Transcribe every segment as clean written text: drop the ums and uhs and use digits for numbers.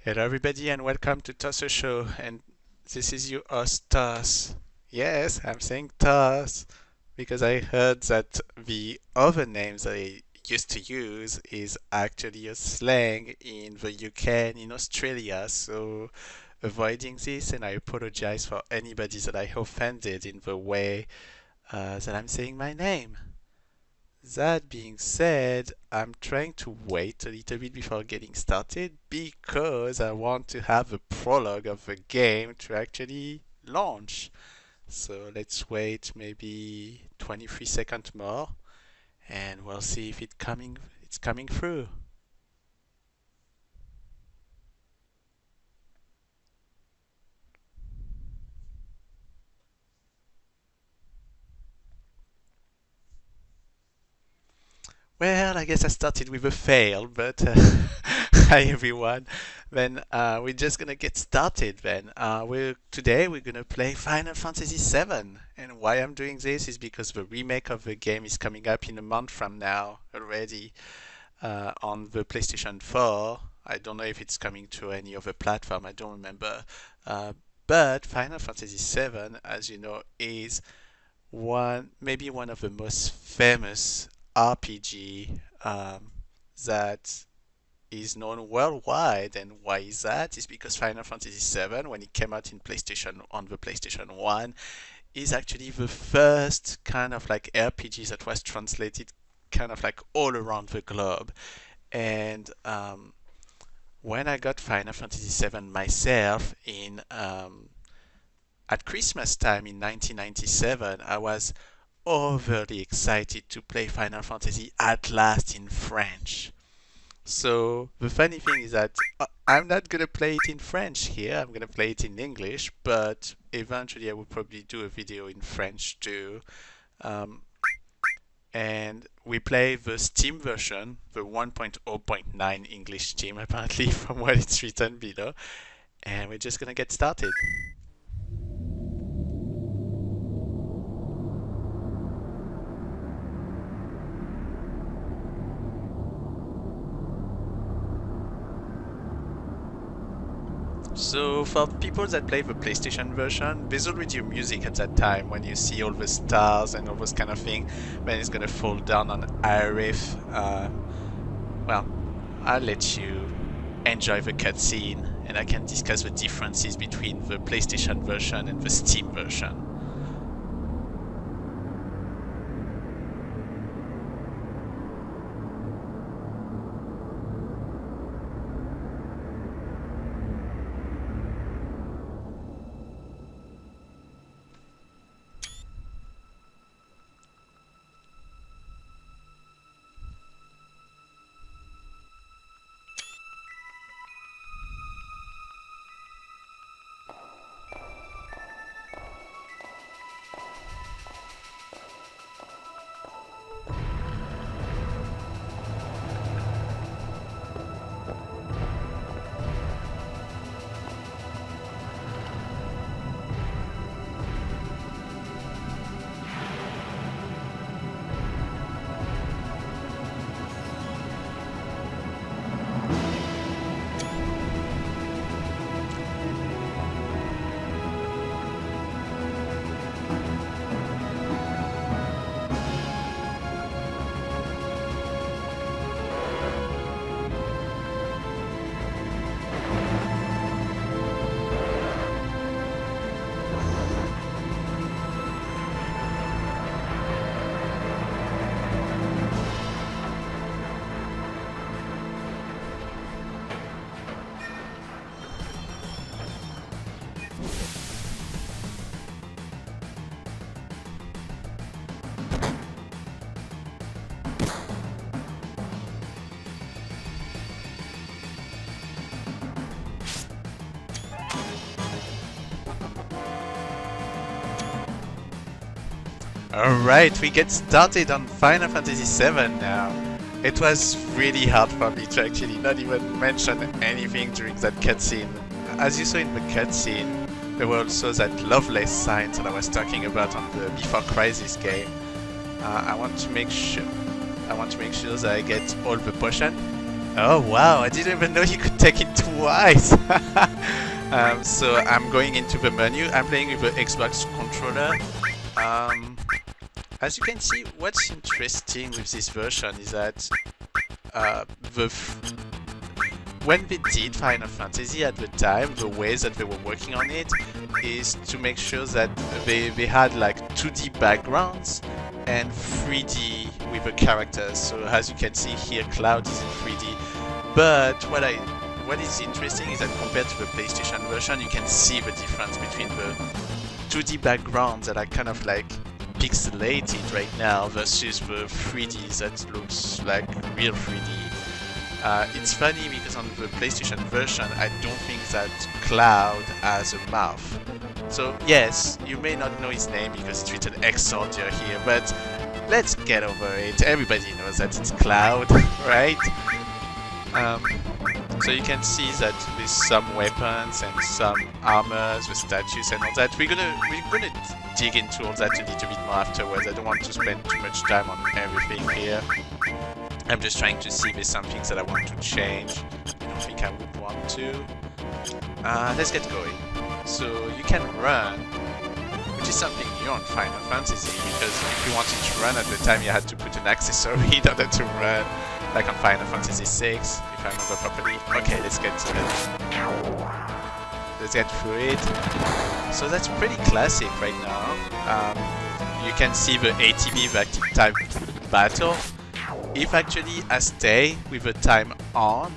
Hello everybody and welcome to Tosser Show, and this is your host Toss. Yes, I'm saying Toss because I heard that the other name that I used to use is actually a slang in the UK and in Australia, so avoiding this, and I apologize for anybody that I offended in the way that I'm saying my name. That being said, I'm trying to wait a little bit before getting started because I want to have a prologue of the game to actually launch. So let's wait maybe 23 seconds more and we'll see if it's coming through. Well, I guess I started with a fail, but hi everyone. Then we're just gonna get started. Then today we're gonna play Final Fantasy VII, and why I'm doing this is because the remake of the game is coming up in a month from now already on the PlayStation 4. I don't know if it's coming to any other platform. I don't remember. But Final Fantasy VII, as you know, is maybe one of the most famous RPG that is known worldwide. And why is that? Is because Final Fantasy VII, when it came out in PlayStation on the PlayStation 1, is actually the first kind of like RPG that was translated kind of like all around the globe. And when I got Final Fantasy VII myself in at Christmas time in 1997, I was overly excited to play Final Fantasy at last in French. So the funny thing is that I'm not gonna play it in French here. I'm gonna play it in English, but eventually I will probably do a video in French too. Um, and we play the Steam version, the 1.0.9 English Steam apparently from what it's written below. And we're just gonna get started. So for people that play the PlayStation version, there's already a music at that time when you see all the stars and all those kind of thing. Then it's gonna fall down on Arif. Well, I'll let you enjoy the cutscene, and I can discuss the differences between the PlayStation version and the Steam version. Alright, we get started on Final Fantasy VII now. It was really hard for me to actually not even mention anything during that cutscene. As you saw in the cutscene, there were also that Loveless signs that I was talking about on the Before Crisis game. I want to make sure that I get all the potion, Oh wow, I didn't even know you could take it twice. So I'm going into the menu. I'm playing with the Xbox controller. As you can see, what's interesting with this version is that when they did Final Fantasy at the time, the way that they were working on it is to make sure that they had like 2D backgrounds and 3D with the characters. So as you can see here, Cloud is in 3D. But what is interesting is that compared to the PlayStation version, you can see the difference between the 2D backgrounds that are kind of like pixelated right now versus the 3D that looks like real 3D. It's funny because on the PlayStation version, I don't think that Cloud has a mouth. So yes, you may not know his name because it's written X-Soldier here, but let's get over it. Everybody knows that it's Cloud, right? So you can see that with some weapons and some armors, the statues and all that, we're gonna dig into all that a little bit more afterwards. I don't want to spend too much time on everything here. I'm just trying to see if there's some things that I want to change. I don't think I would want to. Let's get going. So you can run, which is something new on Final Fantasy, because if you wanted to run at the time, you had to put an accessory in order to run, like on Final Fantasy VI, if I remember properly. Okay, let's get to it. Let's get through it. So that's pretty classic right now. You can see the ATB, the active time battle. If actually I stay with the time on,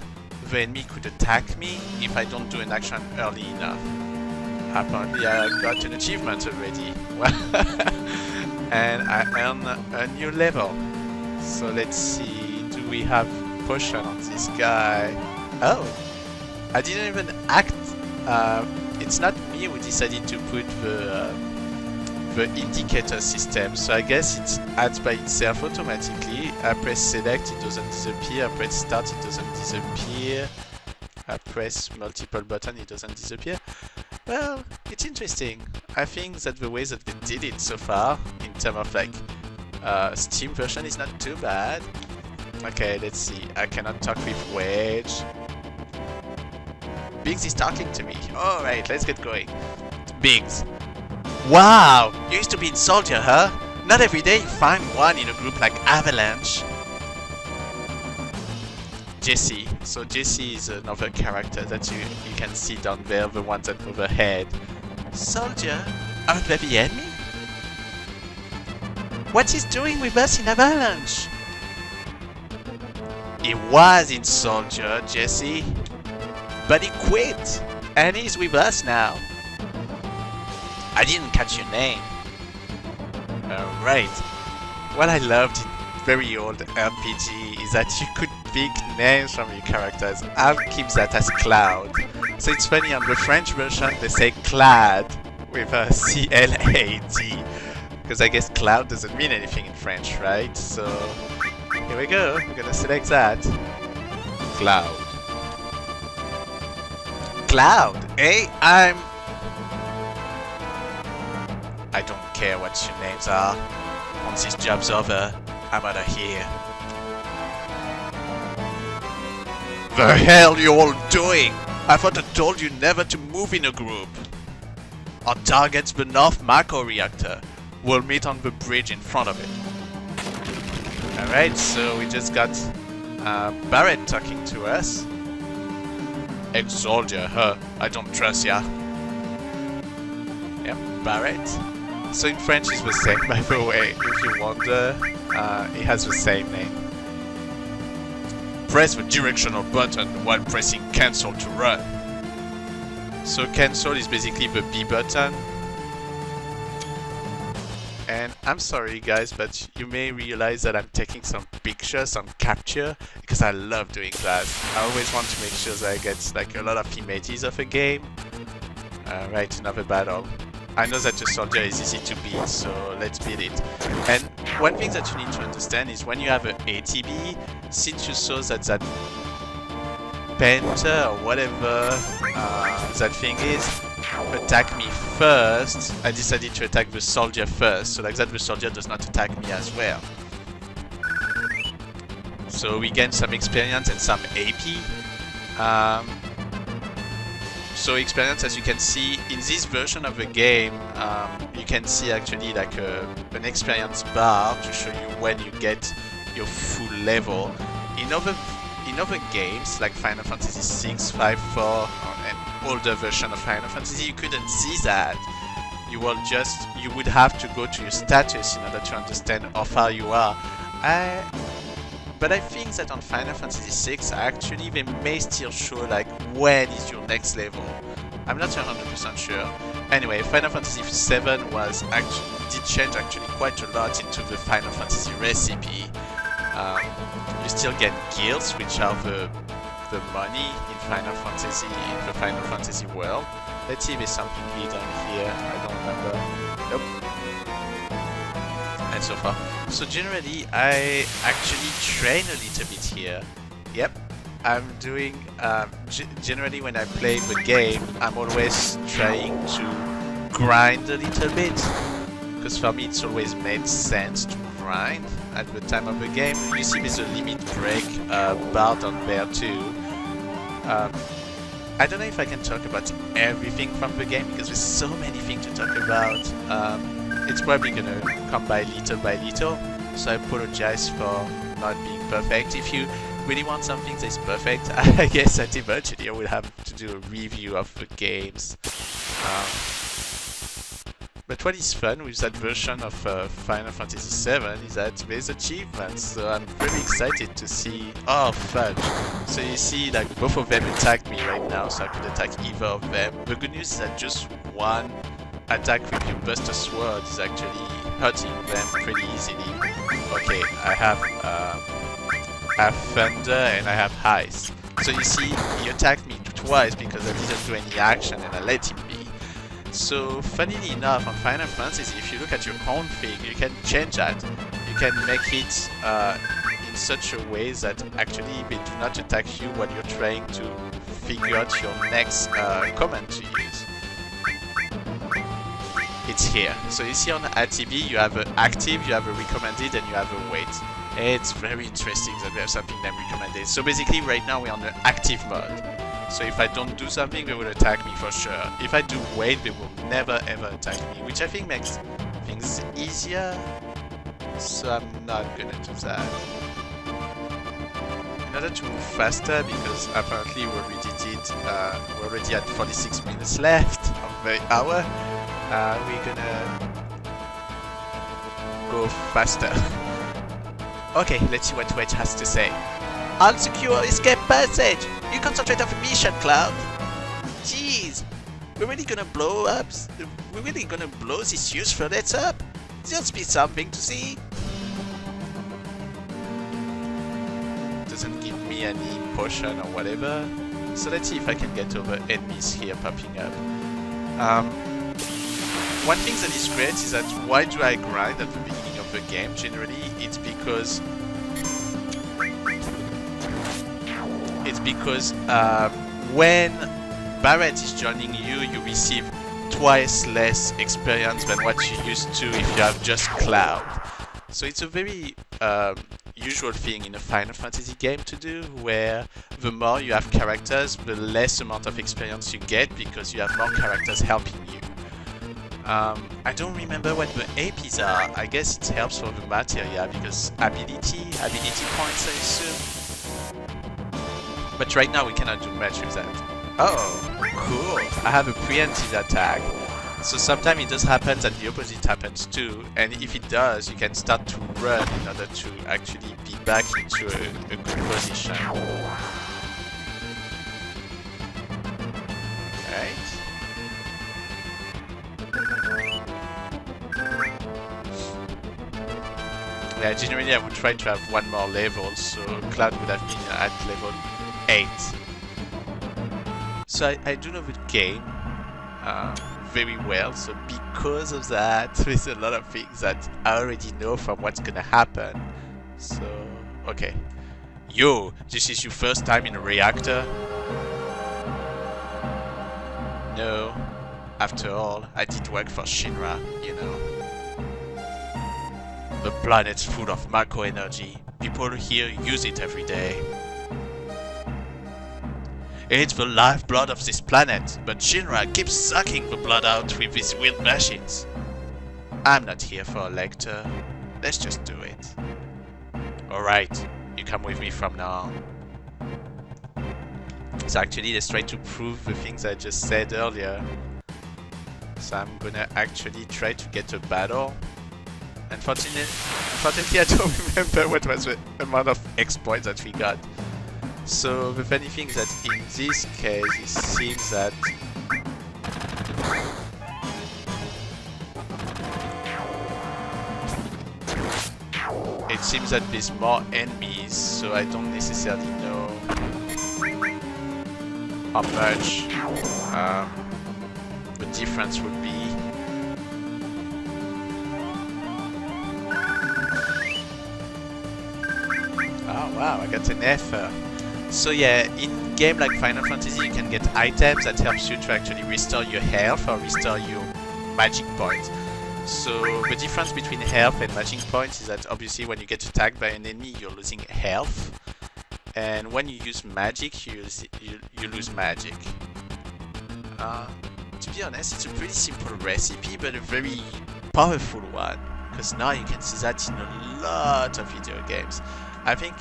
the enemy could attack me if I don't do an action early enough. Apparently I got an achievement already. And I earn a new level. So let's see, do we have potion on this guy? Oh, I didn't even act. It's not me who decided to put the indicator system, so I guess it adds by itself automatically. I press select, it doesn't disappear. I press start, it doesn't disappear. I press multiple button, it doesn't disappear. Well, it's interesting. I think that the way that they did it so far, in terms of like Steam version, is not too bad. Okay, let's see. I cannot talk with Wedge. Biggs is talking to me. Alright, let's get going. Biggs. Wow! You used to be in Soldier, huh? Not every day you find one in a group like Avalanche. Jessie. So Jessie is another character that you can see down there, the one that overhead. Soldier? Aren't they the enemy? What he's doing with us in Avalanche? He was in Soldier, Jessie. But he quit. And he's with us now. I didn't catch your name. Alright. What I loved in very old RPG is that you could pick names from your characters. I'll keep that as Cloud. So it's funny, on the French version they say Clad with a C-L-A-D. Because I guess Cloud doesn't mean anything in French, right? So here we go. We're gonna select that. Cloud. Cloud! Hey, I don't care what your names are. Once this job's over, I'm out of here. The hell you all doing? I thought I told you never to move in a group. Our target's the North Mako reactor. We'll meet on the bridge in front of it. Alright, so we just got Barrett talking to us. Ex-soldier, huh? I don't trust ya. Yep, Barrett. So in French it's the same, by the way, if you wonder, it has the same name. Press the directional button while pressing cancel to run. So cancel is basically the B button. And I'm sorry guys, but you may realize that I'm taking some pictures on capture because I love doing that. I always want to make sure that I get like a lot of images of a game. Right, another battle. I know that your soldier is easy to beat, so let's beat it. And one thing that you need to understand is when you have an ATB, since you saw that Penta or whatever that thing is, attack me first, I decided to attack the soldier first, so like that the soldier does not attack me as well. So we gain some experience and some AP. So experience, as you can see in this version of the game, you can see actually like an experience bar to show you when you get your full level. In other games like Final Fantasy VI, 5, 4, and older version of Final Fantasy, you couldn't see that. You would have to go to your status in order to understand how far you are. But I think that on Final Fantasy VI, actually, they may still show like when is your next level. I'm not 100% sure. Anyway, Final Fantasy VII did change actually quite a lot into the Final Fantasy recipe. You still get guilds, which are the money in the Final Fantasy world. Let's see if there's something hidden here. I don't remember. Nope. And so far. So generally, I actually train a little bit here. Yep, I'm doing. Generally, when I play the game, I'm always trying to grind a little bit, because for me it's always made sense to grind at the time of the game. You see, there's a limit break bar down there too. I don't know if I can talk about everything from the game because there's so many things to talk about. It's probably gonna come by little, so I apologize for not being perfect. If you really want something that's perfect, I guess that eventually I will have to do a review of the games. But what is fun with that version of Final Fantasy VII is that there's achievements, so I'm very excited to see. Oh, fudge! So you see, like, both of them attack me right now, so I could attack either of them. The good news is that just one attack with your Buster Sword is actually hurting them pretty easily. Okay, I have Thunder and I have Ice. So you see, he attacked me twice because I didn't do any action and I let him be. So, funnily enough, on Final Fantasy, if you look at your config, you can change that. You can make it in such a way that actually they do not attack you while you're trying to figure out your next command to use. It's here. So you see on RTB, you have an active, you have a recommended, and you have a wait. It's very interesting that we have something that recommended. So basically, right now we're on the active mode. So if I don't do something, they will attack me for sure. If I do wait, they will never ever attack me, which I think makes things easier. So I'm not gonna do that. In order to move faster, because apparently we already did, we're already at 46 minutes left of the hour, we're gonna go faster. Okay, let's see what Wedge has to say. I'll secure escape passage! You concentrate on the mission, Cloud! Jeez! We're really gonna blow up? We're really gonna blow this huge furnace up? Just be something to see! Doesn't give me any potion or whatever. So let's see if I can get over enemies here popping up. One thing that is great is that why do I grind at the beginning of the game? Generally, it's because when Barret is joining you, you receive twice less experience than what you used to if you have just Cloud. So it's a very usual thing in a Final Fantasy game to do, where the more you have characters, the less amount of experience you get because you have more characters helping you. I don't remember what the APs are. I guess it helps for the materia because ability points, I assume. But right now we cannot do much with that. Oh, cool. I have a preemptive attack. So sometimes it does happen that the opposite happens too. And if it does, you can start to run in order to actually be back into a good position. Right. Yeah, generally I would try to have one more level, so Cloud would have been at level 8. So I do know the game very well, so because of that, there's a lot of things that I already know from what's gonna happen. So, okay. Yo, this is your first time in a reactor? No. After all, I did work for Shinra, you know. The planet's full of macro energy. People here use it every day. It's the lifeblood of this planet, but Shinra keeps sucking the blood out with these weird machines. I'm not here for a lecture. Let's just do it. Alright, you come with me from now on. So actually, let's try to prove the things I just said earlier. So I'm gonna actually try to get a battle. Unfortunately, I don't remember what was the amount of exploits that we got. So the funny thing is that in this case, it seems that there's more enemies, so I don't necessarily know how much the difference would be. Oh wow, I got an F. So yeah, in game like Final Fantasy, you can get items that helps you to actually restore your health or restore your magic points. So the difference between health and magic points is that obviously when you get attacked by an enemy, you're losing health, and when you use magic, you lose magic. To be honest, it's a pretty simple recipe, but a very powerful one, because now you can see that in a lot of video games. I think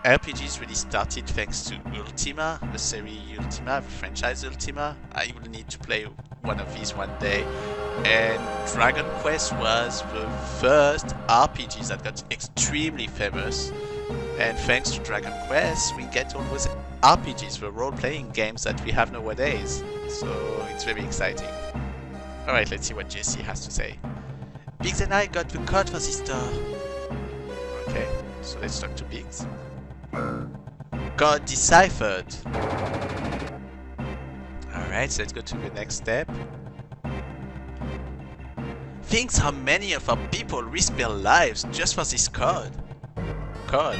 RPGs really started thanks to Ultima, the series Ultima, the franchise Ultima. I will need to play one of these one day. And Dragon Quest was the first RPG that got extremely famous. And thanks to Dragon Quest, we get all those RPGs, the role-playing games that we have nowadays. So it's very exciting. Alright, let's see what Jessie has to say. Biggs and I got the code for this door. Okay, so let's talk to Biggs. Code deciphered. Alright, so let's go to the next step. Think how many of our people risk their lives just for this code. Code.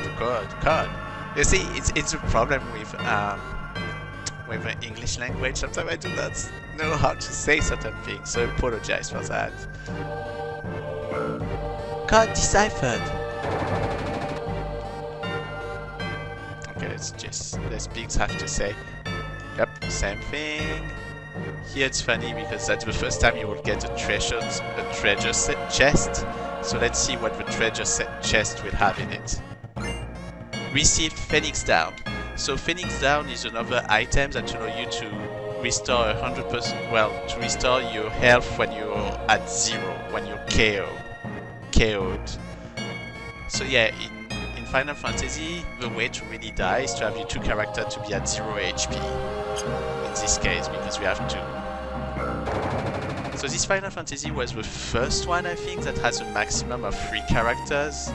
You see, it's a problem with the English language. Sometimes I do not know how to say certain things, so I apologize for that. Code deciphered. Okay, let's Biggs have to say. Yep, same thing. Here it's funny because that's the first time you will get a treasure chest. So let's see what the treasure chest will have in it. Received Phoenix Down. So Phoenix Down is another item that allows you to restore 100%. Well, to restore your health when you're at 0, when you're KO'd. So yeah, in Final Fantasy, the way to really die is to have your two characters to be at 0 HP. In this case, because we have two. So this Final Fantasy was the first one, I think, that has a maximum of 3 characters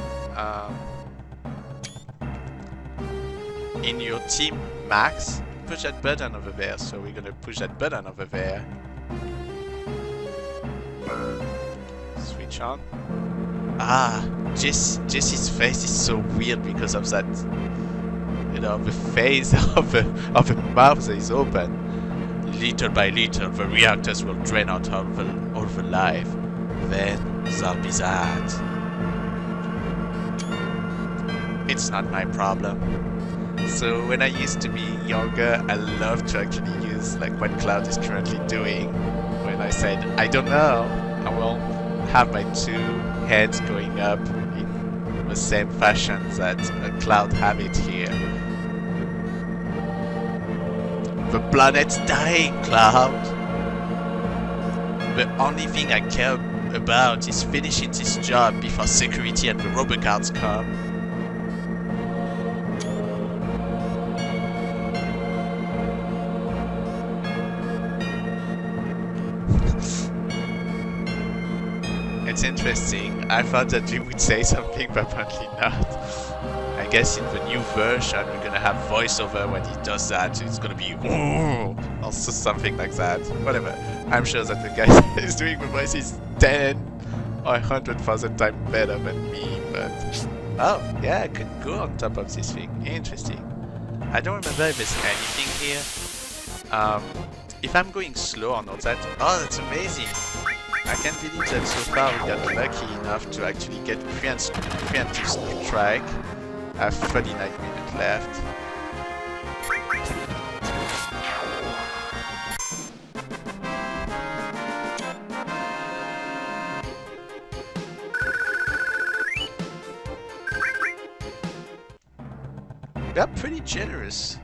in your team max. Push that button over there, so we're gonna push that button over there. Switch on. Ah, Jessie's face is so weird because of that. You know, the face of the mouth that is open. Little by little, the reactors will drain out all the life. Then there'll be that. It's not my problem. So when I used to be younger, I loved to actually use like what Cloud is currently doing. When I said, I don't know, I will have my 2 heads going up in the same fashion that Cloud have it here. The planet's dying, Cloud. The only thing I care about is finishing this job before security and the roboguards come. It's interesting. I thought that we would say something, but apparently not. I guess in the new version we're gonna have voiceover when he does that. It's gonna be also something like that. Whatever. I'm sure that the guy that is doing the voice is 10 or 100,000 times better than me, but oh yeah, I could go on top of this thing. Interesting. I don't remember if there's anything here. If I'm going slow on all that, oh, that's amazing. I can't believe that so far we got lucky enough to actually get preemptive strike I have 39 minutes left. We are pretty generous.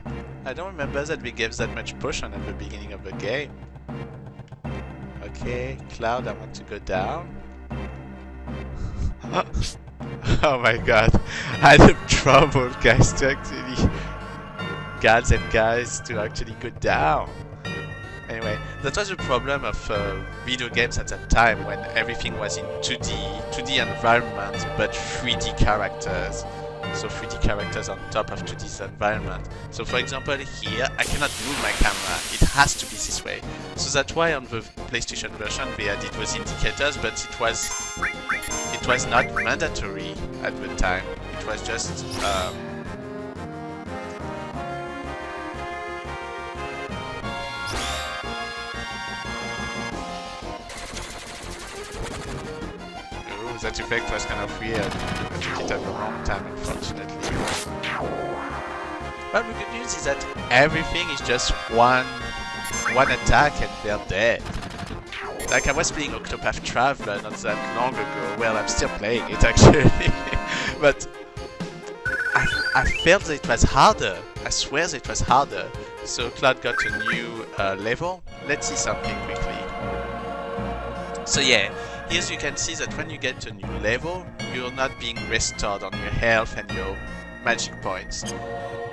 I don't remember that we gave that much potion at the beginning of the game. Okay, Cloud, I want to go down. Oh my god, I had trouble, guys, to actually... Gals and guys to actually go down. Anyway, that was the problem of video games at that time, when everything was in 2D environment, but 3D characters. So 3D characters on top of 2D environment. So for example here, I cannot move my camera, it has to be this way. So that's why on the PlayStation version they added those indicators, but it was not mandatory at the time. It was just that effect was kind of weird. I took it at the wrong time, unfortunately. But the good news is that everything is just one attack and they're dead. Like I was playing Octopath Traveler not that long ago. Well, I'm still playing it actually. But I felt that it was harder. I swear that it was harder. So Cloud got a new level. Let's see something quickly. So yeah. Here you can see that when you get to a new level, you're not being restored on your health and your magic points.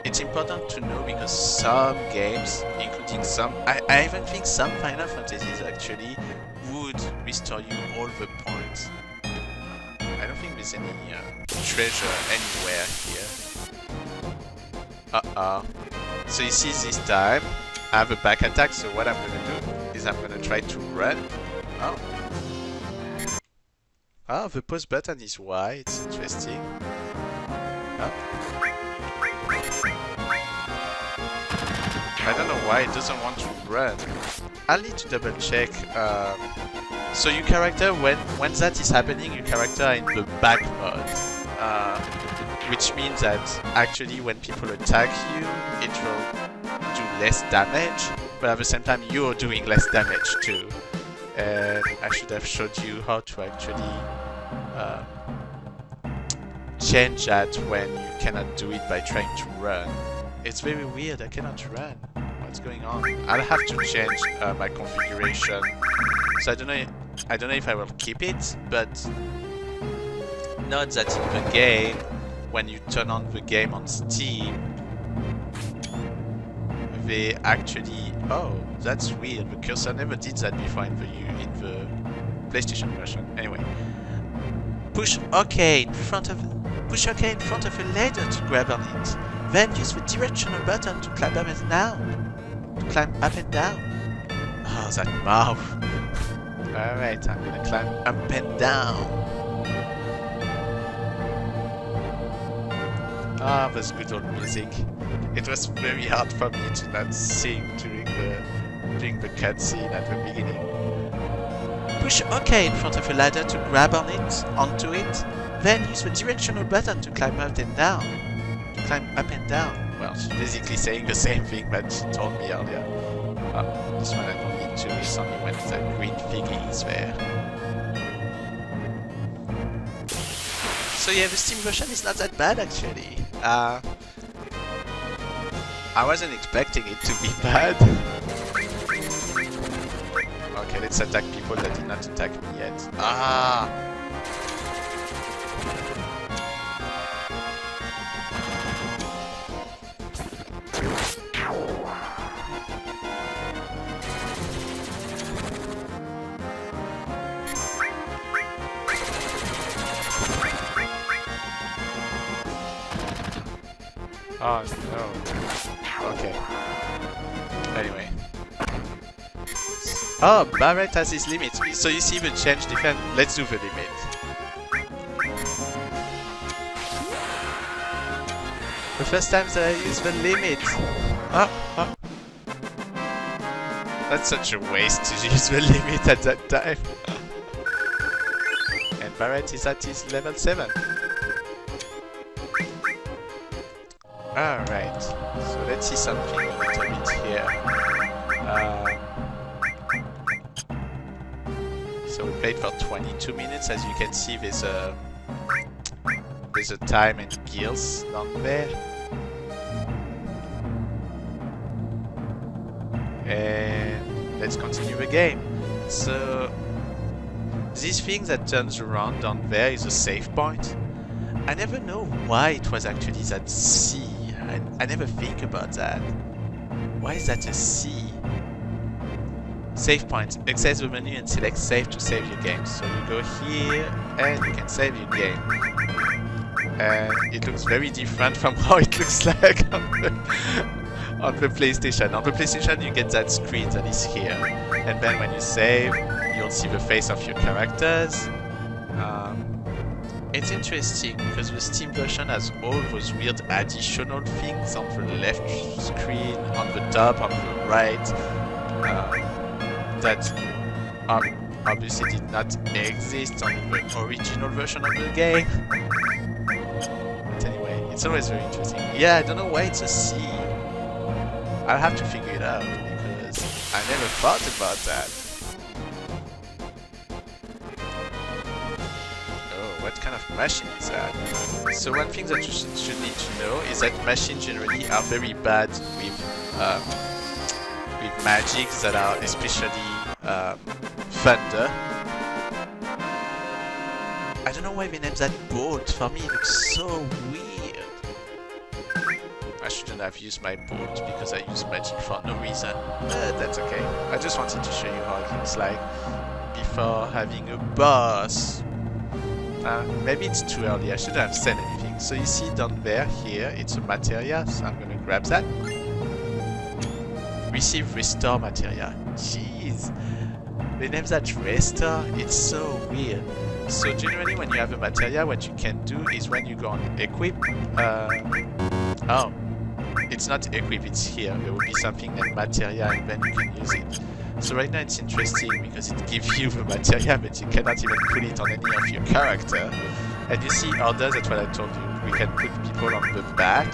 It's important to know because some games, including some, I even think some Final Fantasies actually would restore you all the points. I don't think there's any treasure anywhere here. So you see this time, I have a back attack, so what I'm gonna do is I'm gonna try to run. Oh, the pause button is Y, it's interesting. I don't know why it doesn't want to run. I'll need to double check. So your character, when that is happening, your character are in the back mode. Which means that actually when people attack you, it will do less damage, but at the same time you're doing less damage too. And I should have showed you how to actually change that when you cannot do it by trying to run. It's very weird, I cannot run. What's going on? I'll have to change my configuration. So I don't know if I will keep it, but note that in the game, when you turn on the game on Steam, they actually... Oh, that's weird. The cursor never did that before in the PlayStation version. Anyway, push OK in front of a ladder to grab on it. Then use the directional button to climb up and down. Oh, that mouth. Alright, I'm gonna climb up and down. Ah, that's good old music. It was very hard for me to not sing during the cutscene at the beginning. Push OK in front of a ladder to grab onto it. Then use the directional button to climb up and down. Well, she's basically saying the same thing that she told me earlier. This one I don't need to, it's only when the green figgy is there. So yeah, the Steam version is not that bad actually. I wasn't expecting it to be bad. Okay, let's attack people that did not attack me yet. Oh no. Okay. Anyway. Oh, Barret has his limit. So you see the change defense. Let's do the limit. The first time that I use the limit. That's such a waste to use the limit at that time. And Barret is at his level 7. Alright, so let's see something a little bit here. So we played for 22 minutes. As you can see, there's a time and gears down there. And let's continue the game. So this thing that turns around down there is a save point. I never know why it was actually that C. I never think about that. Why is that a C? Save point. Access the menu and select save to save your game. So you go here and you can save your game. And it looks very different from how it looks like on the PlayStation. On the PlayStation you get that screen that is here. And then when you save, you'll see the face of your characters. It's interesting because the Steam version has all those weird additional things on the left screen, on the top, on the right, that obviously did not exist on the original version of the game. But anyway, it's always very interesting. Yeah, I don't know why it's a C. I'll have to figure it out because I never thought about that. What kind of machine is that? So one thing that you should need to know is that machines generally are very bad with magics that are especially thunder. I don't know why they named that bolt. For me it looks so weird. I shouldn't have used my bolt because I use magic for no reason. That's okay. I just wanted to show you how it looks like before having a boss. Maybe it's too early, I shouldn't have said anything. So you see down there, here, it's a materia, so I'm gonna grab that. Receive restore materia. Jeez! They named that restore, it's so weird. So generally when you have a materia, what you can do is when you go on equip, oh, it's not equip, it's here. There will be something named materia and then you can use it. So right now it's interesting because it gives you the materia, but you cannot even put it on any of your character. And you see orders, that's what I told you. We can put people on the back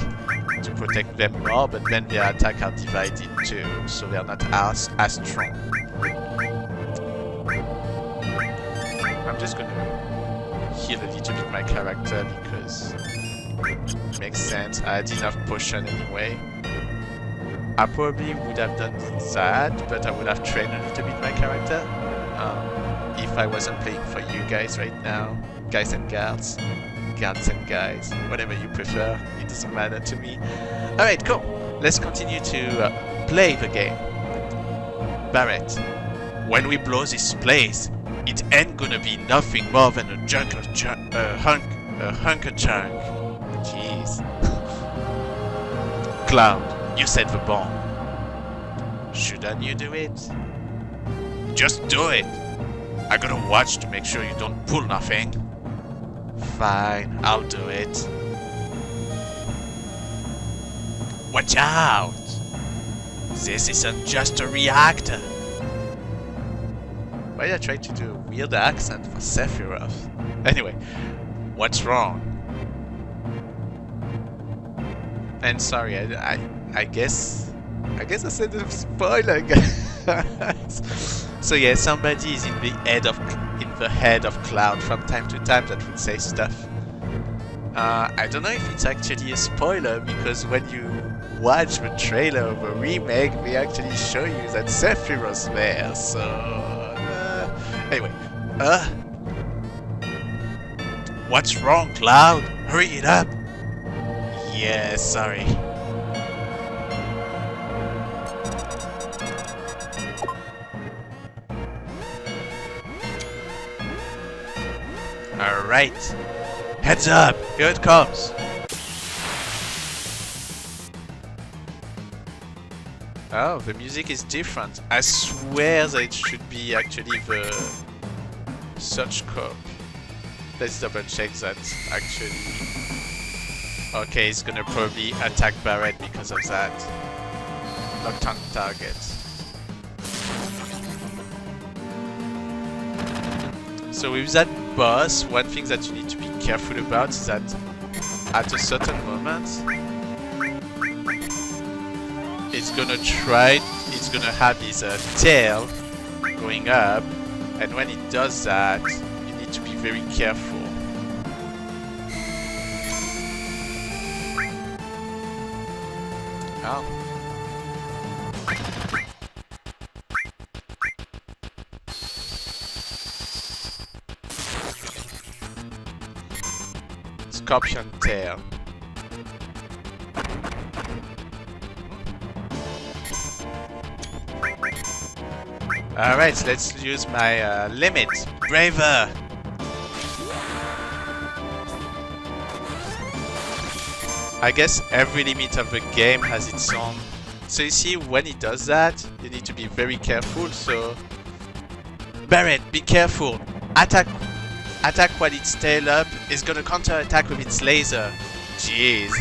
to protect them more, but then their attack are divided too, so they're not as strong. I'm just gonna heal a little bit my character because it makes sense. I had enough potion anyway. I probably would have done that, but I would have trained a little bit my character if I wasn't playing for you guys right now. Guys and girls. Girls and guys. Whatever you prefer. It doesn't matter to me. Alright, cool. Let's continue to play the game. Barret. When we blow this place, it ain't gonna be nothing more than a hunk of junk. Jeez. Cloud. You set the bomb. Shouldn't you do it? Just do it. I gotta watch to make sure you don't pull nothing. Fine, I'll do it. Watch out! This isn't just a reactor. Why did I try to do a weird accent for Sephiroth? Anyway, what's wrong? And sorry, I guess I said a spoiler, guys. So yeah, somebody is in the head of Cloud from time to time that would say stuff. I don't know if it's actually a spoiler because when you watch the trailer of a remake, they actually show you that Sephiroth's there. So anyway, what's wrong, Cloud? Hurry it up. Yeah, sorry. Alright. Heads up! Here it comes! Oh, the music is different. I swear that it should be actually the search code. Let's double check that actually. Okay, it's gonna probably attack Barret because of that. Locked on target. So with that boss, one thing that you need to be careful about is that at a certain moment it's gonna have his tail going up, and when it does that, you need to be very careful. Oh. Scorpion tail. Alright, so let's use my limit. Braver! I guess every limit of the game has its own. So you see, when it does that, you need to be very careful. So Barret, be careful. Attack while it's tail up. It's gonna counter-attack with its laser. Jeez.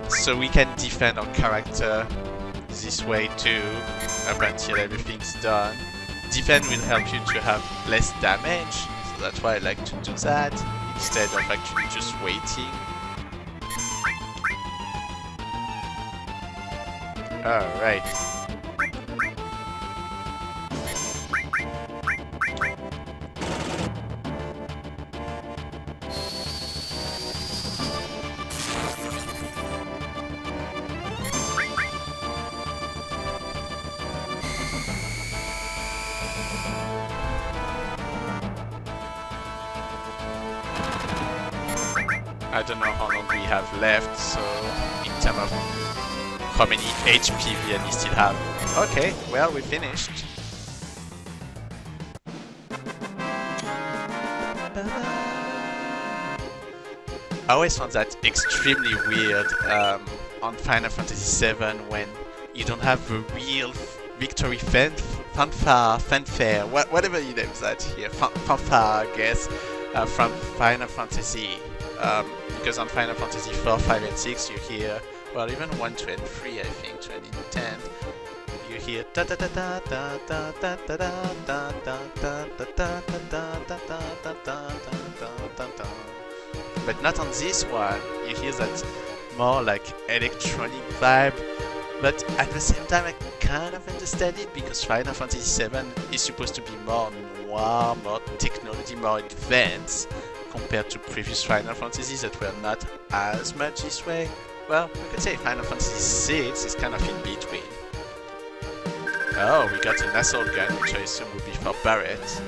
So we can defend our character this way too, up until everything's done. Defend will help you to have less damage, so that's why I like to do that, instead of actually just waiting. Alright. I don't know how long we have left, so in terms of how many HP we only still have. Okay, well, we finished. I always found that extremely weird on Final Fantasy VII when you don't have the real victory fanfare, whatever you name that here, fanfare, I guess, from Final Fantasy. Because on Final Fantasy 4, 5, and 6 you hear, well, even 1, 2, and 3, I think, 2 and 10, you hear da da da da da da da da da da da da da da da da. But not on this one. You hear that more like electronic vibe. But at the same time, I kind of understand it because Final Fantasy VII is supposed to be more noir, more technology, more advanced compared to previous Final Fantasies that were not as much this way. Well, we could say Final Fantasy VI is kind of in between. Oh, we got an assault gun, which I assume would be for Barret.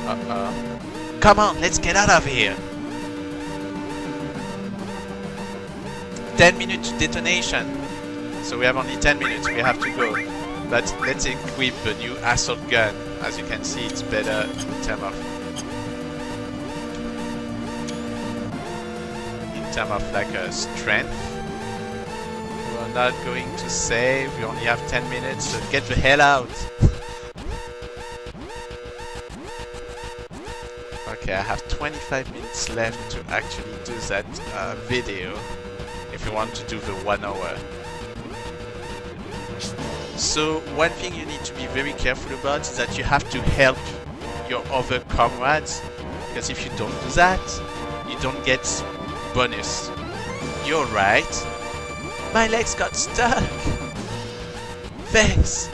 Uh-oh. Come on, let's get out of here! 10 minutes detonation. So we have only 10 minutes, we have to go. But let's equip the new assault gun. As you can see, it's better in terms of like a strength. We're not going to save, we only have 10 minutes, so get the hell out! Okay, I have 25 minutes left to actually do that video, if you want to do the 1 hour. So one thing you need to be very careful about is that you have to help your other comrades, because if you don't do that, you don't get bonus. You're right. My legs got stuck. Thanks.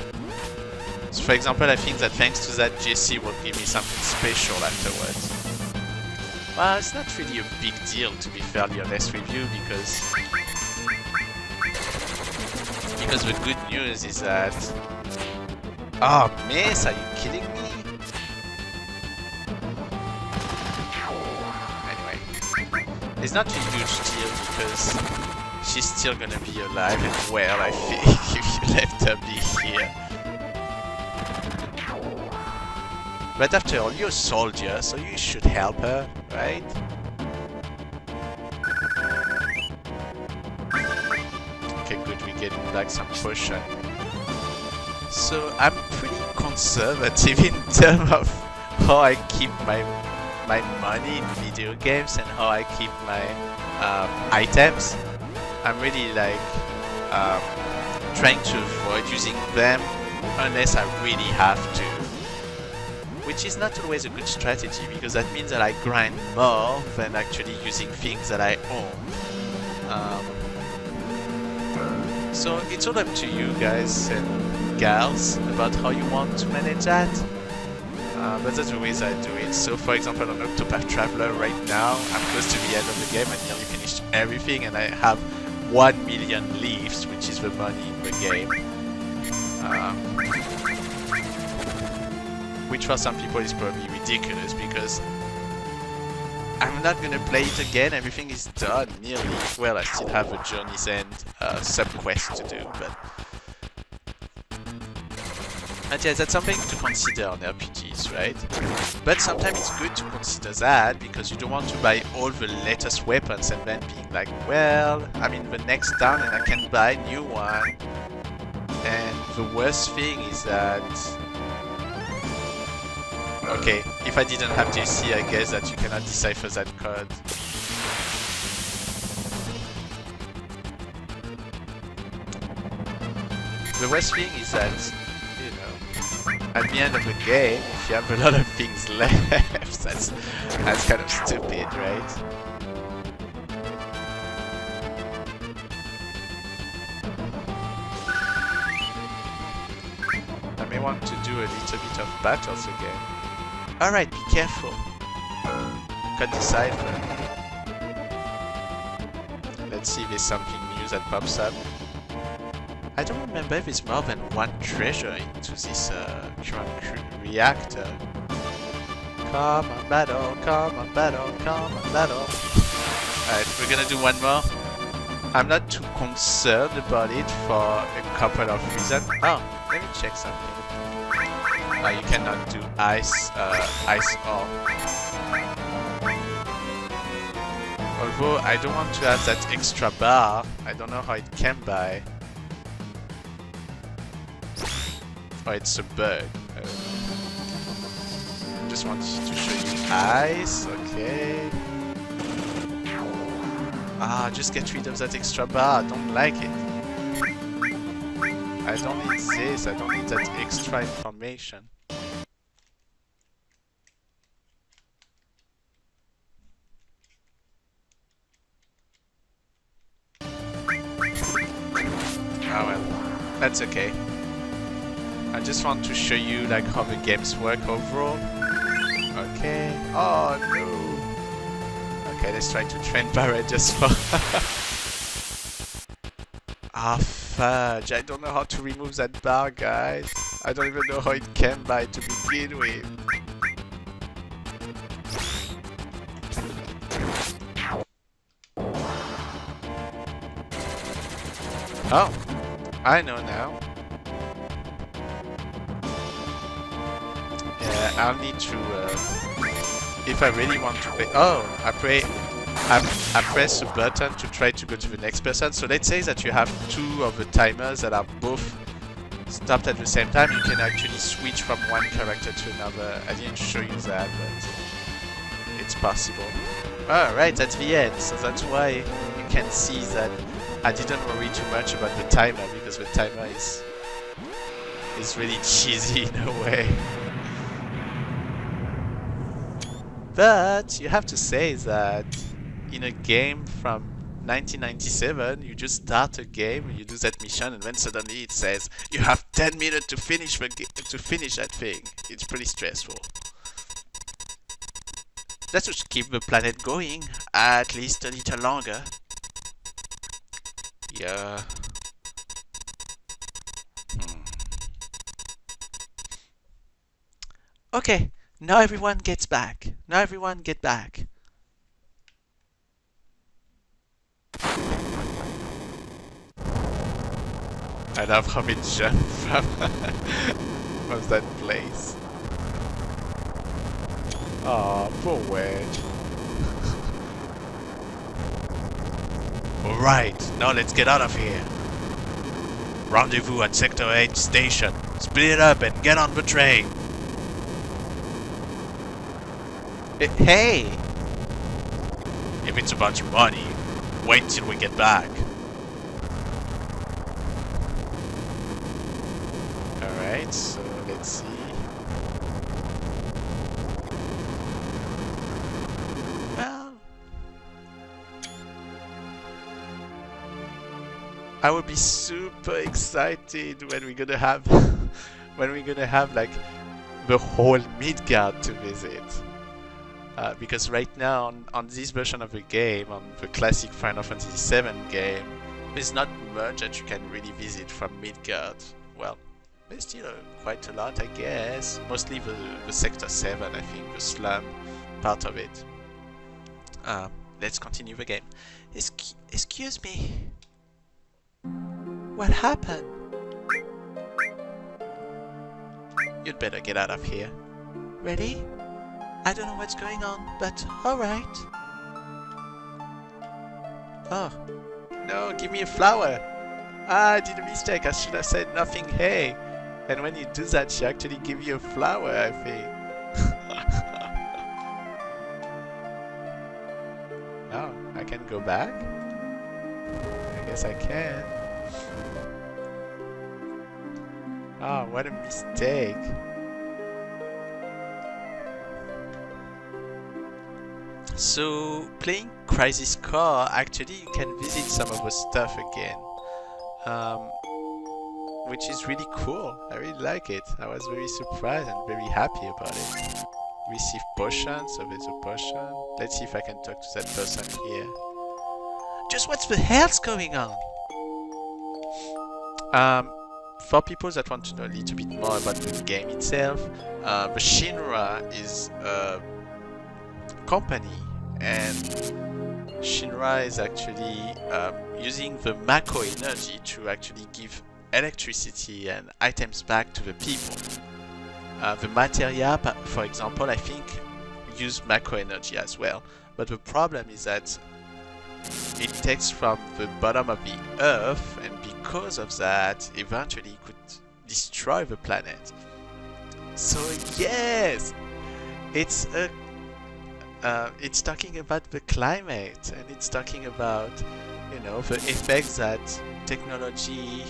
So for example, I think that thanks to that, Jessie will give me something special afterwards. Well, it's not really a big deal, to be fairly honest with you, because the good news is that... Oh, miss, are you kidding me? It's not a huge deal because she's still gonna be alive and well, I think, if you let her be here. But after all, you're a soldier, so you should help her, right? Okay, good, we're getting back some potion. So I'm pretty conservative in terms of how I keep my money in video games and how I keep my items. I'm really like trying to avoid using them unless I really have to, which is not always a good strategy because that means that I grind more than actually using things that I own. So it's all up to you guys and gals about how you want to manage that. But that's the ways I do it. So for example on Octopath Traveler right now, I'm close to the end of the game. I nearly finished everything and I have 1 million leaves, which is the money in the game. Which for some people is probably ridiculous because I'm not gonna play it again, everything is done nearly. Well, I still have a Journey's End sub-quest to do, but yeah, that's something to consider on RPGs, right? But sometimes it's good to consider that because you don't want to buy all the latest weapons and then being like, well, I'm in the next town and I can buy a new one. And the worst thing is that... Okay, if I didn't have Jessie, I guess that you cannot decipher that code. The worst thing is that, you know, at the end of the game, if you have a lot of things left, that's kind of stupid, right? I may want to do a little bit of battles again. Alright, be careful. Cut decipher. Let's see if there's something new that pops up. I don't remember if there's more than one treasure into this current reactor. Come on battle, come on battle, come on battle. Alright, we're gonna do one more. I'm not too concerned about it for a couple of reasons. Oh, let me check something. You cannot do ice ore. Although I don't want to have that extra bar, I don't know how it can buy. Oh, it's a bug. Just wanted to show you ice, okay. Ah, just get rid of that extra bar, I don't like it. I don't need this, I don't need that extra information. Oh well, that's okay. I just want to show you like how the games work overall. Okay. Oh no. Okay, let's try to train Barret just for... Ah, fudge. I don't know how to remove that bar, guys. I don't even know how it came by to begin with. Oh, I know now. Yeah, I'll need to, if I really want to play... Oh, I press a button to try to go to the next person. So let's say that you have two of the timers that are both stopped at the same time. You can actually switch from one character to another. I didn't show you that, but it's possible. Alright, that's the end. So that's why you can see that I didn't worry too much about the timer, because the timer is really cheesy in a way. But you have to say that in a game from 1997, you just start a game, you do that mission, and then suddenly it says you have 10 minutes to finish that thing. It's pretty stressful. That should keep the planet going at least a little longer. Yeah. Okay, now everyone gets back. Now everyone get back. I love how it jumped from that place. Aw, poor Wedge. Alright, now let's get out of here. Rendezvous at Sector 8 station. Split it up and get on the train. Hey! If it's a bunch of money, wait till we get back. Alright, so let's see. Well, I will be super excited when we're gonna have when we're gonna have like the whole Midgard to visit. Because right now on this version of the game, on the classic Final Fantasy VII game, there's not much that you can really visit from Midgard. Well, there's still quite a lot, I guess. Mostly the Sector 7, I think, the slum part of it. Let's continue the game. Excuse me. What happened? You'd better get out of here. Ready? I don't know what's going on, but alright. Oh. No, give me a flower! Ah, I did a mistake, I should have said nothing, hey! And when you do that, she actually gives you a flower, I think. Oh, I can go back? I guess I can. Oh, what a mistake. So, playing Crisis Core, actually you can visit some of the stuff again. Which is really cool. I really like it. I was very surprised and very happy about it. Receive potion, so there's a potion. Let's see if I can talk to that person here. Just what the hell's going on? For people that want to know a little bit more about the game itself, the Shinra is a company, and Shinra is actually using the Mako energy to actually give electricity and items back to the people. The materia, for example, I think use Mako energy as well, but the problem is that it takes from the bottom of the earth, and because of that eventually it could destroy the planet. So yes, it's talking about the climate, and it's talking about, you know, the effects that technology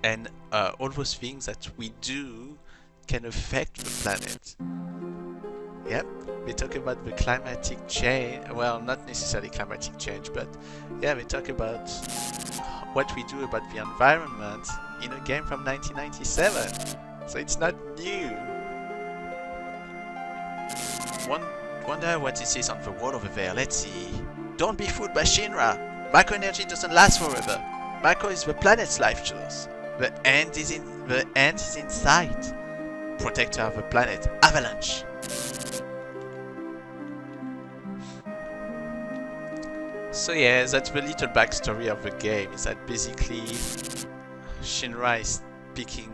and all those things that we do can affect the planet. Yep, we talk about the climatic change. Well, not necessarily climatic change, but yeah, we talk about what we do about the environment in a game from 1997. So it's not new. Wonder what it is on the wall over there. Let's see. Don't be fooled by Shinra. Mako energy doesn't last forever. Mako is the planet's life source. The end is in sight. Protector of the planet, Avalanche. So yeah, that's the little backstory of the game. Is that basically Shinra is picking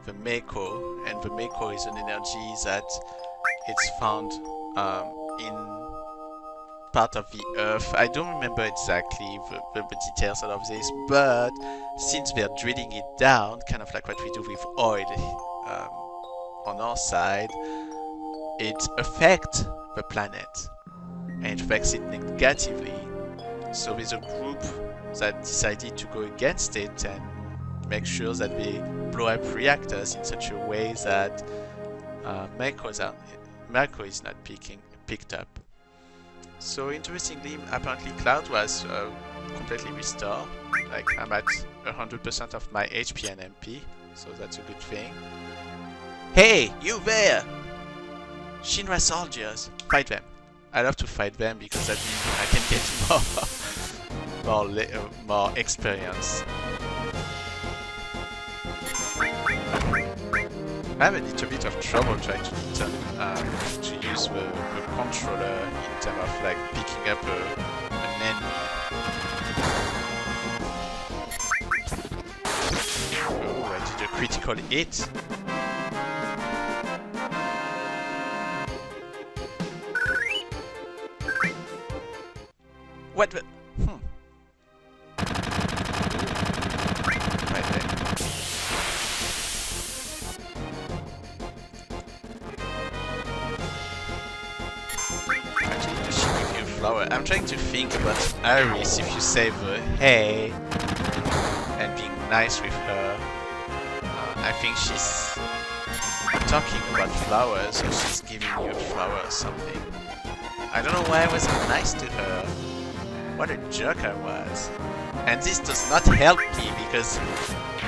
the Mako, and the Mako is an energy that it's found in part of the earth. I don't remember exactly the details of this, but since they're drilling it down, kind of like what we do with oil on our side, it affects the planet, and it affects it negatively. So there's a group that decided to go against it and make sure that they blow up reactors in such a way that Mako is not picked up. So interestingly, apparently Cloud was completely restored. Like, I'm at 100% of my HP and MP, so that's a good thing. Hey, you there! Shinra soldiers, fight them. I love to fight them because that means I can get more experience. I have a little bit of trouble trying to use the controller in terms of like picking up an enemy. Oh, I did a critical hit. What the? Right there. Actually, does she give you a flower? I'm trying to think about Iris if you save her hey and being nice with her. I think she's talking about flowers, so she's giving you a flower or something. I don't know why I wasn't nice to her. What a jerk I was. And this does not help me because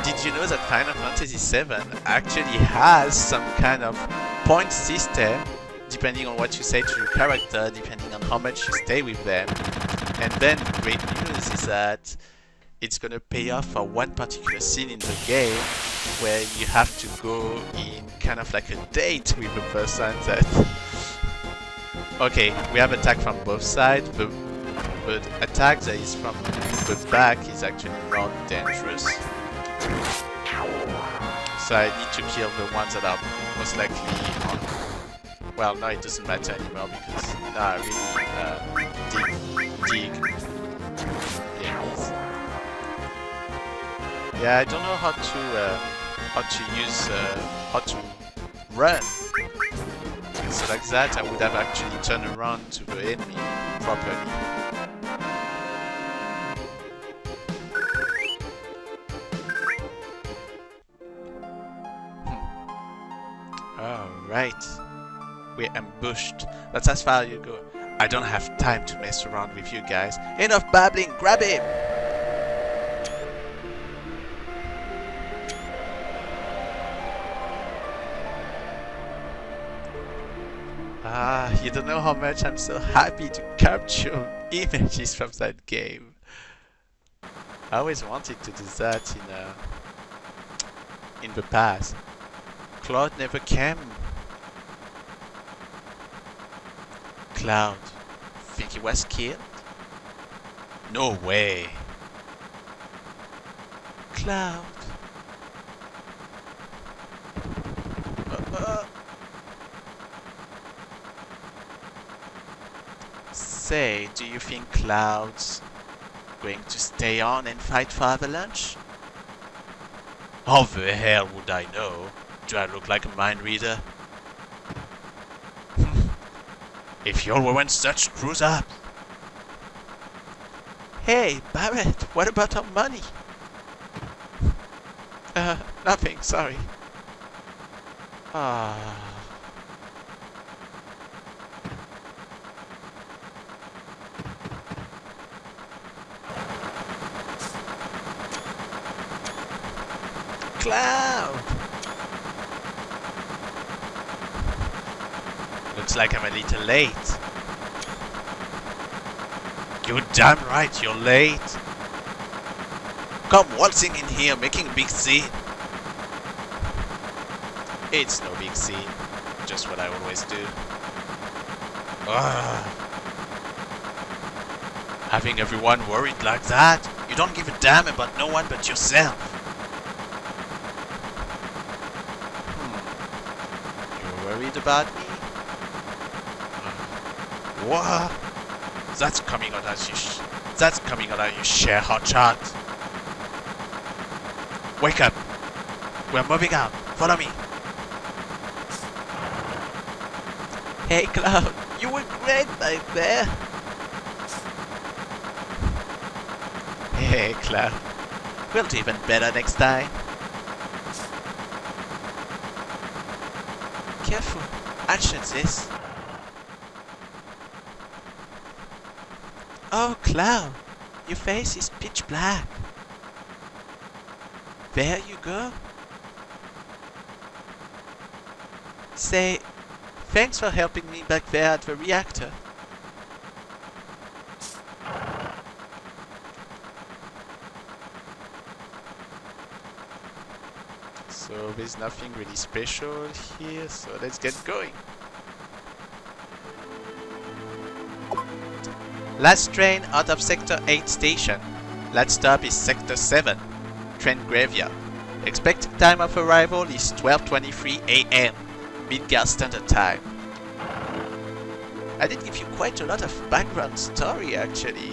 did you know that Final Fantasy VII actually has some kind of point system depending on what you say to your character, depending on how much you stay with them. And then great news is that it's gonna pay off for one particular scene in the game where you have to go in kind of like a date with the person that... Okay, we have attack from both sides, but attack that is from the back is actually not dangerous. So I need to kill the ones that are most likely on... Well, no, it doesn't matter anymore because I really dig enemies. Yeah, I don't know how to run. So like that, I would have actually turned around to the enemy properly. Alright. We're ambushed. That's as far as you go. I don't have time to mess around with you guys. Enough babbling, grab him! Ah, you don't know how much I'm so happy to capture images from that game. I always wanted to do that in the past. Cloud never came. Cloud, think he was killed? No way. Cloud. Say, do you think Cloud's going to stay on and fight for Avalanche? How the hell would I know? Do I look like a mind reader? If y'all weren't such screws up. Hey, Barrett, what about our money? Nothing, sorry. Ah. Cloud! Looks like I'm a little late. You're damn right you're late. Come waltzing in here making a big scene. It's no big scene. Just what I always do. Having everyone worried like that? You don't give a damn about no one but yourself. You're worried about me? What? That's coming out as you share hotshot. Wake up. We're moving out. Follow me. Hey Cloud, you were great right there. Hey Cloud, we'll do even better next time. Careful, I'll shut this. Oh Cloud, your face is pitch black. There you go. Say, thanks for helping me back there at the reactor. So there's nothing really special here, so let's get going. Last train out of Sector 8 station. Last stop is Sector 7, train graveyard. Expected time of arrival is 12:23 AM, Midgard Standard Time. I did give you quite a lot of background story actually,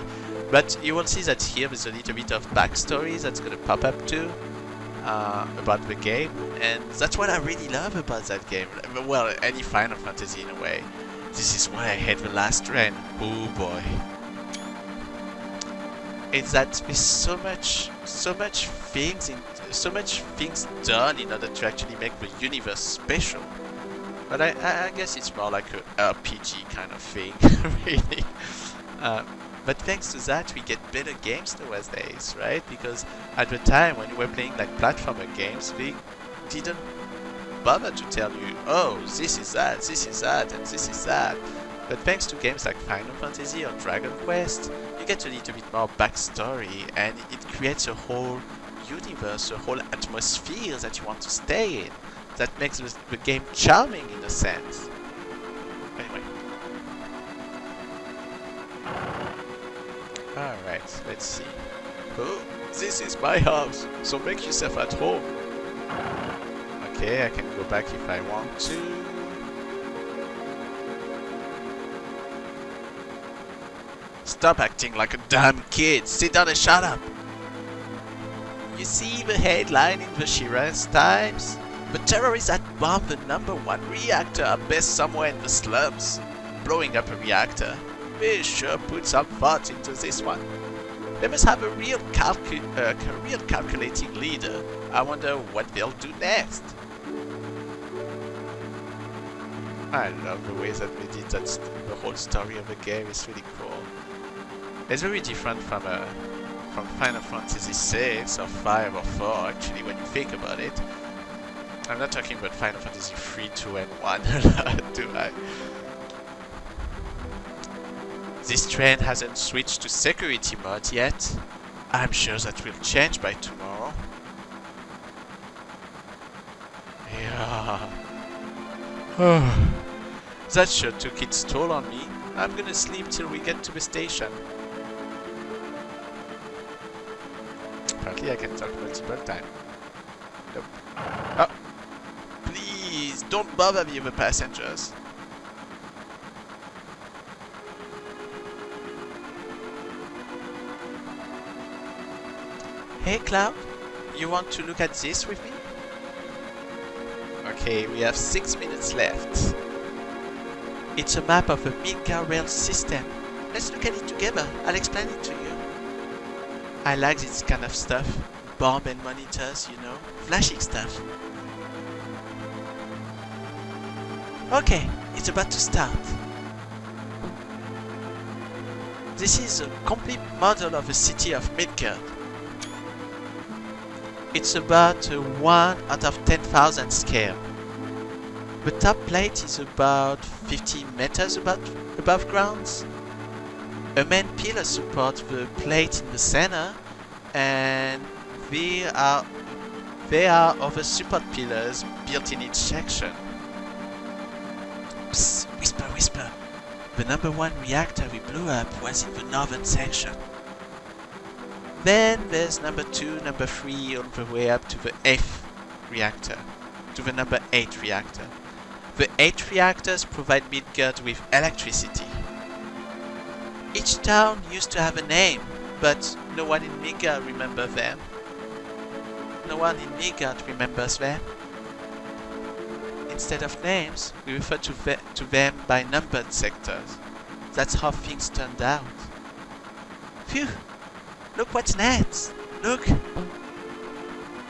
but you will see that here there's a little bit of backstory that's gonna pop up too about the game, and that's what I really love about that game. Well, any Final Fantasy in a way. This is why I hate the last train. Oh boy. It's that there's so much things done in order to actually make the universe special. But I guess it's more like a RPG kind of thing, really. But thanks to that, we get better games nowadays, right? Because at the time when you were playing like platformer games, they didn't bother to tell you, oh, this is that, and this is that. But thanks to games like Final Fantasy or Dragon Quest, you get a little bit more backstory, and it creates a whole universe, a whole atmosphere that you want to stay in. That makes the game charming in a sense. Anyway. Alright, let's see. Oh, this is my house, so make yourself at home. Okay, I can go back if I want to. Stop acting like a damn kid. Sit down and shut up. You see the headline in the Shiraz Times? The terrorists that bombed the #1 reactor are based somewhere in the slums. Blowing up a reactor. They sure put some thought into this one. They must have a real calculating leader. I wonder what they'll do next. I love the way that they did that. The whole story of the game is really cool. It's very different from Final Fantasy VI or 5 or 4 actually when you think about it. I'm not talking about Final Fantasy 3, 2 and 1, do I? This train hasn't switched to security mode yet. I'm sure that will change by tomorrow. Yeah. That sure took its toll on me. I'm gonna sleep till we get to the station. Apparently I can talk multiple times. Nope. Oh. Please, don't bother the other passengers. Hey Cloud, you want to look at this with me? Okay, we have 6 minutes left. It's a map of the Midgar rail system. Let's look at it together. I'll explain it to you. I like this kind of stuff. Bomb and monitors, you know. Flashy stuff. Okay, it's about to start. This is a complete model of the city of Midgard. It's about a 1 out of 10,000 scale. The top plate is about 50 meters above ground. A main pillar supports the plate in the center, and there are other support pillars built in each section. Psst, whisper, whisper. The #1 reactor we blew up was in the northern section. Then there's #2, #3, all the way up to the 8th reactor, to the #8 reactor. The 8 reactors provide Midgard with electricity. Each town used to have a name, but no one in Midgard remembers them. No one in Midgard remembers them. Instead of names, we refer to them by numbered sectors. That's how things turned out. Phew! Look what's next! Look!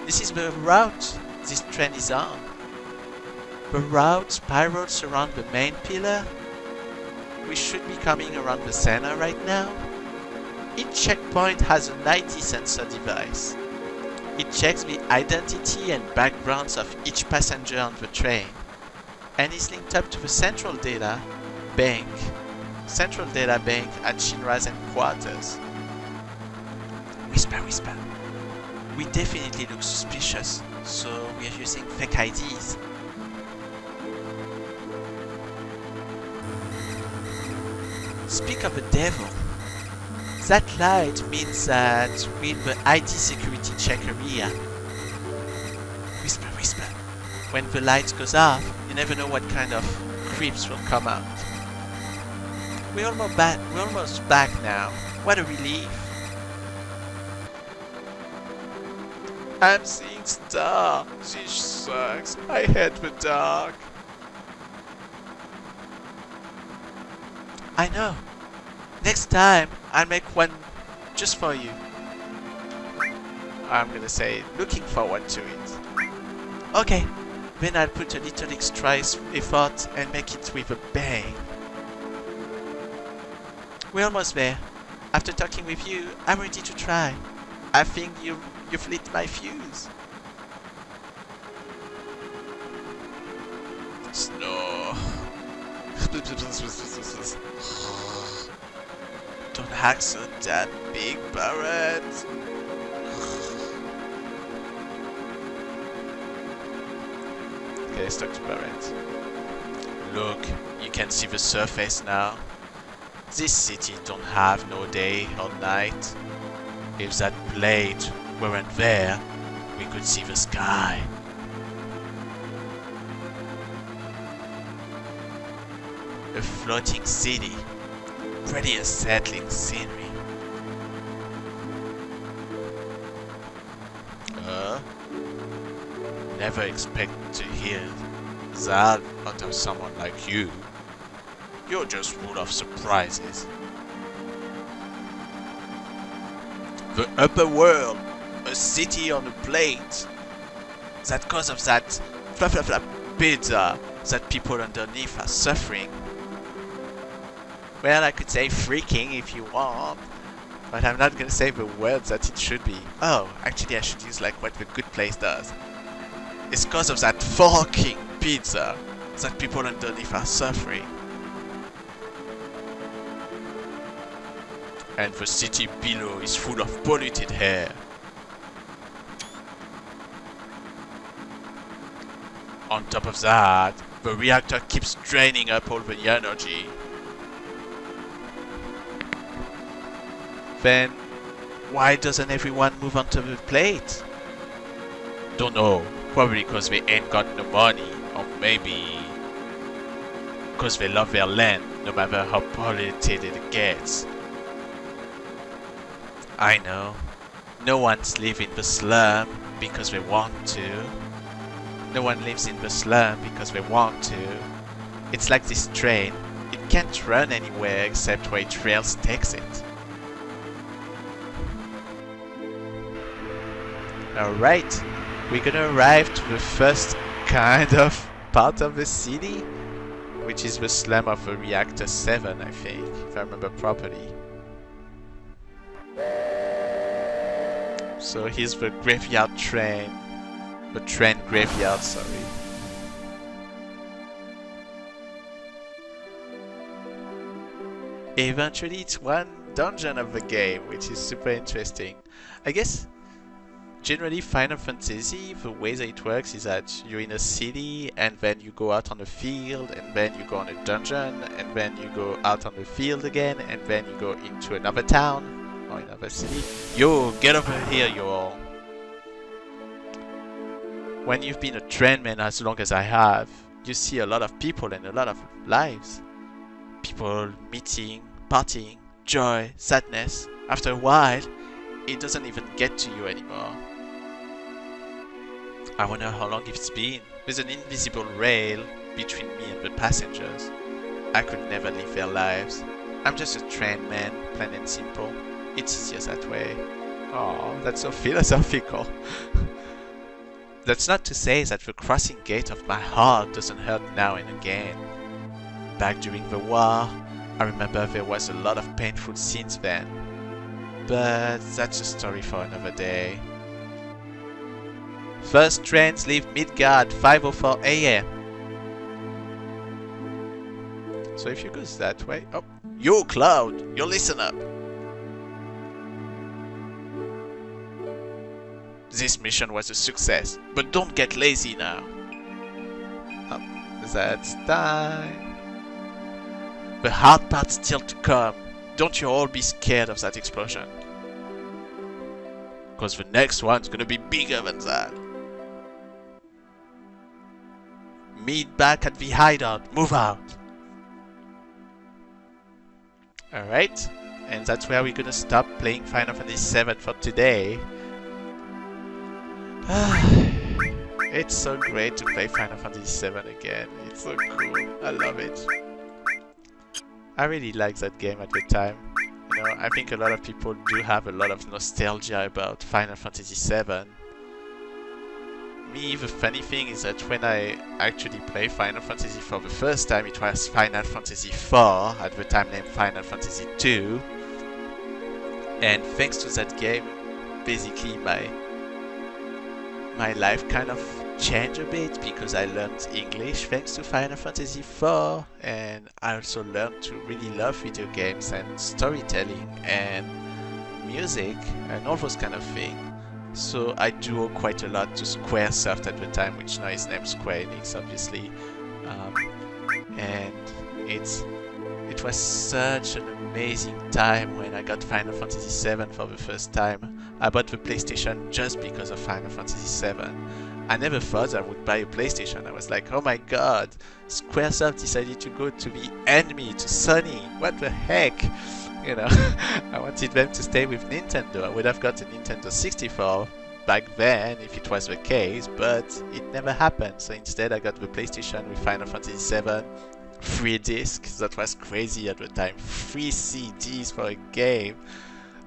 This is the route this train is on. The route spirals around the main pillar. We should be coming around the center right now. Each checkpoint has an ID sensor device. It checks the identity and backgrounds of each passenger on the train, and is linked up to the central data bank at Shinra's headquarters. Whisper, whisper. We definitely look suspicious, so we are using fake IDs. Speak of the devil. That light means that we're in the ID security check area. Whisper, whisper. When the light goes off, you never know what kind of creeps will come out. We're almost back now. What a relief. I'm seeing stars. This sucks. I hate the dark. I know. Next time, I'll make one just for you. I'm gonna say, looking forward to it. Okay, then I'll put a little extra effort and make it with a bang. We're almost there. After talking with you, I'm ready to try. I think you've lit my fuse. Snow. Don't hack so damn big, Barret. Okay, let's talk to Barret. Look, you can see the surface now. This city don't have no day or night. If that blade weren't there, we could see the sky. A floating city, pretty unsettling scenery. Never expect to hear that out of someone like you. You're just full of surprises. The upper world, a city on a plate. That cause of that flap pizza that people underneath are suffering. Well, I could say freaking if you want, but I'm not gonna say the word that it should be. Oh, actually I should use like what the good place does. It's cause of that fucking pizza that people underneath are suffering. And the city below is full of polluted air. On top of that, the reactor keeps draining up all the energy. Then, why doesn't everyone move onto the plate? Don't know. Probably because they ain't got no money, or maybe because they love their land, no matter how polluted it gets. I know. No one's live in the slum because they want to. No one lives in the slum because they want to. It's like this train. It can't run anywhere except where its rails takes it. Alright, we're gonna arrive to the first kind of part of the city, which is the slum of the Reactor 7, I think, if I remember properly. So here's the graveyard train. The train graveyard, sorry. Eventually it's one dungeon of the game, which is super interesting. I guess generally Final Fantasy, the way that it works is that you're in a city and then you go out on the field and then you go on a dungeon and then you go out on the field again and then you go into another town or another city. Yo, get over here, you all. When you've been a trainman as long as I have, you see a lot of people and a lot of lives. People meeting, partying, joy, sadness. After a while, it doesn't even get to you anymore. I wonder how long it's been. There's an invisible rail between me and the passengers. I could never live their lives. I'm just a train man, plain and simple. It's easier that way. Oh, that's so philosophical. That's not to say that the crossing gate of my heart doesn't hurt now and again. Back during the war, I remember there was a lot of painful scenes then. But that's a story for another day. First trains leave Midgard 5:04 AM. So if you go that way... Oh, yo Cloud, you listen up. This mission was a success, but don't get lazy now. Oh, that's time. The hard part's still to come. Don't you all be scared of that explosion. Because the next one's gonna be bigger than that. Meet back at the hideout. Move out. Alright. And that's where we're gonna stop playing Final Fantasy VII for today. It's so great to play Final Fantasy VII again. It's so cool. I love it. I really liked that game at the time. You know, I think a lot of people do have a lot of nostalgia about Final Fantasy VII. Me, the funny thing is that when I actually played Final Fantasy for the first time, it was Final Fantasy IV, at the time named Final Fantasy II. And thanks to that game, basically my life kind of changed a bit because I learned English thanks to Final Fantasy IV, and I also learned to really love video games and storytelling and music and all those kind of things. So I do owe quite a lot to Squaresoft at the time, which now is named Square Enix, obviously. And it was such an amazing time when I got Final Fantasy VII for the first time. I bought the PlayStation just because of Final Fantasy VII. I never thought I would buy a PlayStation. I was like, oh my god, Squaresoft decided to go to the enemy, to Sony. What the heck? You know, I wanted them to stay with Nintendo. I would have got a Nintendo 64 back then if it was the case, but it never happened. So instead I got the PlayStation with Final Fantasy VII, 3 discs, that was crazy at the time, 3 CDs for a game.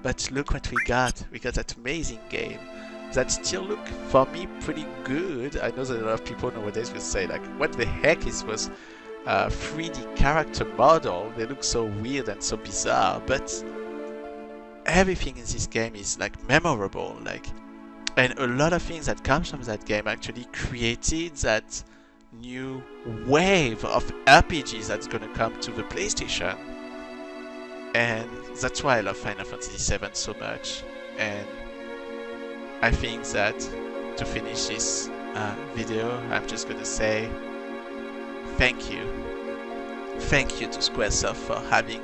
But look what we got that amazing game that still look, for me, pretty good. I know that a lot of people nowadays will say like, what the heck is was 3D character model, they look so weird and so bizarre, but everything in this game is like memorable, like, and a lot of things that comes from that game actually created that new wave of RPGs that's gonna come to the PlayStation, and that's why I love Final Fantasy VII so much. And I think that to finish this video, I'm just gonna say thank you to Squaresoft for having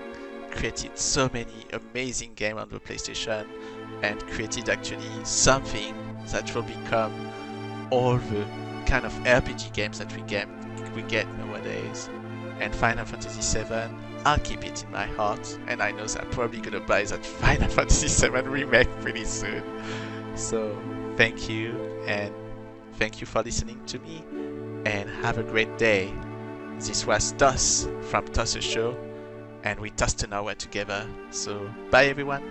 created so many amazing games on the PlayStation and created actually something that will become all the kind of RPG games that we get nowadays. And Final Fantasy VII, I'll keep it in my heart, and I know that I'm probably gonna buy that Final Fantasy VII Remake pretty soon. So thank you, and thank you for listening to me, and have a great day. This was Toss from Toss Show, and we tossed an hour together. So bye everyone.